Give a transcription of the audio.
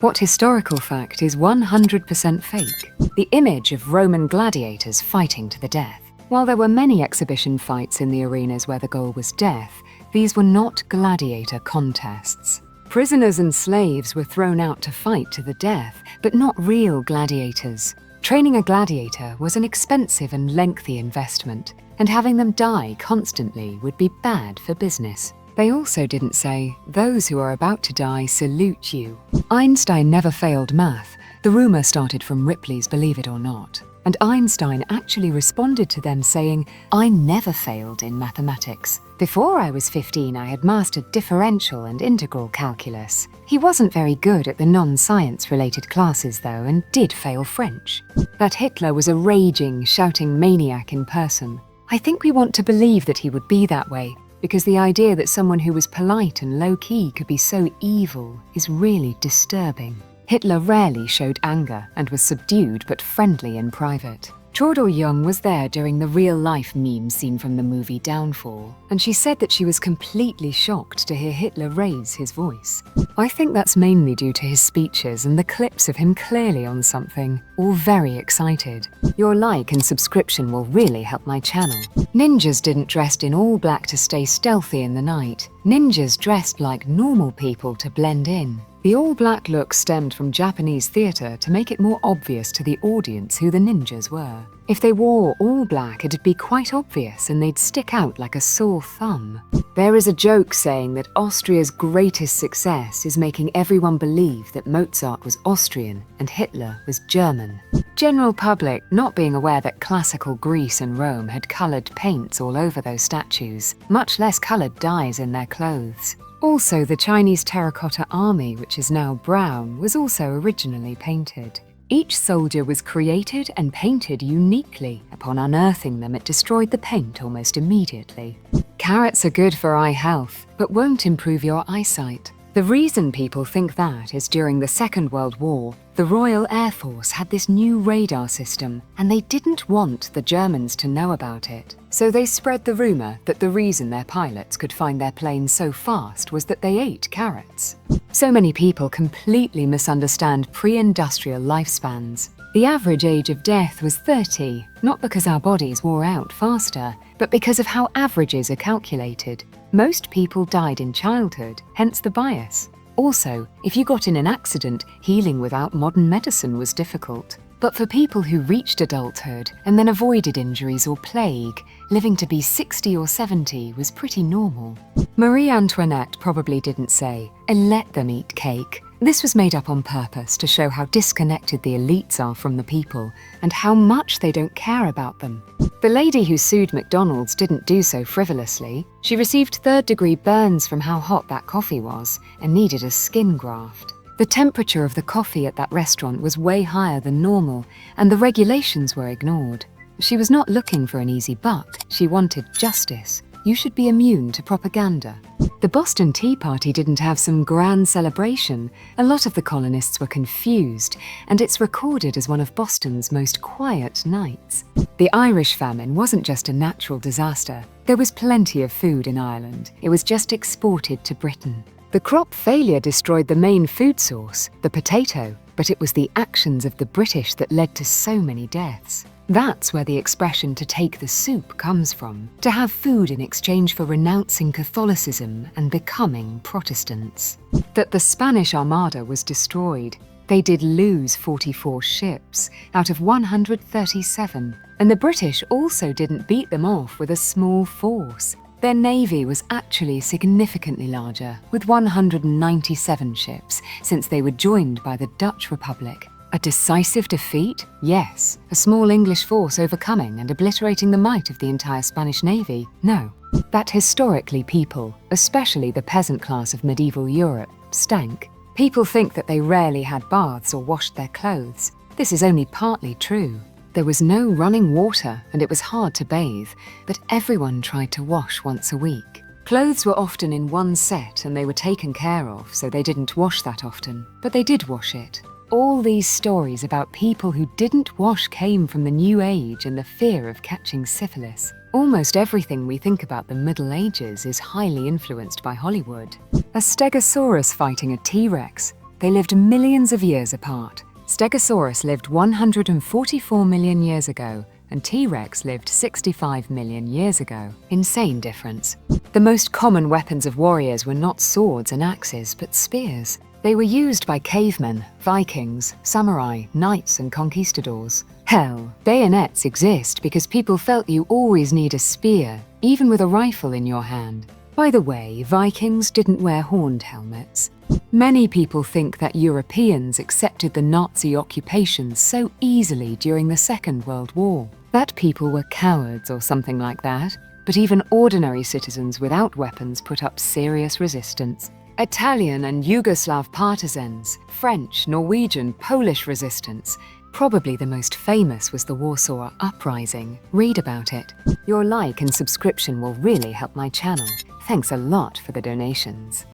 What historical fact is 100% fake? The image of Roman gladiators fighting to the death. While there were many exhibition fights in the arenas where the goal was death, these were not gladiator contests. Prisoners and slaves were thrown out to fight to the death, but not real gladiators. Training a gladiator was an expensive and lengthy investment, and having them die constantly would be bad for business. They also didn't say, "Those who are about to die salute you." Einstein never failed math. The rumor started from Ripley's Believe It or Not. And Einstein actually responded to them saying, "I never failed in mathematics. Before I was 15, I had mastered differential and integral calculus." He wasn't very good at the non-science related classes though, and did fail French. That Hitler was a raging, shouting maniac in person. I think we want to believe that he would be that way, because the idea that someone who was polite and low-key could be so evil is really disturbing. Hitler rarely showed anger and was subdued but friendly in private. Cho Do-young was there during the real-life meme scene from the movie Downfall, and she said that she was completely shocked to hear Hitler raise his voice. I think that's mainly due to his speeches and the clips of him clearly on something, all very excited. Your like and subscription will really help my channel. Ninjas didn't dress in all black to stay stealthy in the night. Ninjas dressed like normal people to blend in. The all-black look stemmed from Japanese theatre to make it more obvious to the audience who the ninjas were. If they wore all black, it'd be quite obvious and they'd stick out like a sore thumb. There is a joke saying that Austria's greatest success is making everyone believe that Mozart was Austrian and Hitler was German. General public not being aware that classical Greece and Rome had coloured paints all over those statues, much less coloured dyes in their clothes. Also, the Chinese terracotta army, which is now brown, was also originally painted. Each soldier was created and painted uniquely. Upon unearthing them, it destroyed the paint almost immediately. Carrots are good for eye health, but won't improve your eyesight. The reason people think that is during the Second World War, the Royal Air Force had this new radar system, and they didn't want the Germans to know about it. So they spread the rumor that the reason their pilots could find their planes so fast was that they ate carrots. So many people completely misunderstand pre-industrial lifespans. The average age of death was 30, not because our bodies wore out faster, but because of how averages are calculated. Most people died in childhood, hence the bias. Also, if you got in an accident, healing without modern medicine was difficult. But for people who reached adulthood and then avoided injuries or plague, living to be 60 or 70 was pretty normal. Marie Antoinette probably didn't say, "Let them eat cake." This was made up on purpose to show how disconnected the elites are from the people and how much they don't care about them. The lady who sued McDonald's didn't do so frivolously. She received third-degree burns from how hot that coffee was and needed a skin graft. The temperature of the coffee at that restaurant was way higher than normal, and the regulations were ignored. She was not looking for an easy buck. She wanted justice. You should be immune to propaganda. The Boston Tea Party didn't have some grand celebration. A lot of the colonists were confused, and it's recorded as one of Boston's most quiet nights. The Irish famine wasn't just a natural disaster. There was plenty of food in Ireland. It was just exported to Britain. The crop failure destroyed the main food source, the potato, but it was the actions of the British that led to so many deaths. That's where the expression "to take the soup" comes from, to have food in exchange for renouncing Catholicism and becoming Protestants. That the Spanish Armada was destroyed. They did lose 44 ships out of 137, and the British also didn't beat them off with a small force. Their navy was actually significantly larger, with 197 ships, since they were joined by the Dutch Republic. A decisive defeat? Yes. A small English force overcoming and obliterating the might of the entire Spanish navy? No. That historically people, especially the peasant class of medieval Europe, stank. People think that they rarely had baths or washed their clothes. This is only partly true. There was no running water and it was hard to bathe, but everyone tried to wash once a week. Clothes were often in one set and they were taken care of, so they didn't wash that often, but they did wash it. All these stories about people who didn't wash came from the New Age and the fear of catching syphilis. Almost everything we think about the Middle Ages is highly influenced by Hollywood. A stegosaurus fighting a T-Rex. They lived millions of years apart. Stegosaurus lived 144 million years ago, and T-Rex lived 65 million years ago. Insane difference. The most common weapons of warriors were not swords and axes, but spears. They were used by cavemen, Vikings, samurai, knights, and conquistadors. Hell, bayonets exist because people felt you always need a spear, even with a rifle in your hand. By the way, Vikings didn't wear horned helmets. Many people think that Europeans accepted the Nazi occupation so easily during the Second World War. That people were cowards or something like that, but even ordinary citizens without weapons put up serious resistance. Italian and Yugoslav partisans, French, Norwegian, Polish resistance. Probably the most famous was the Warsaw Uprising. Read about it. Your like and subscription will really help my channel. Thanks a lot for the donations.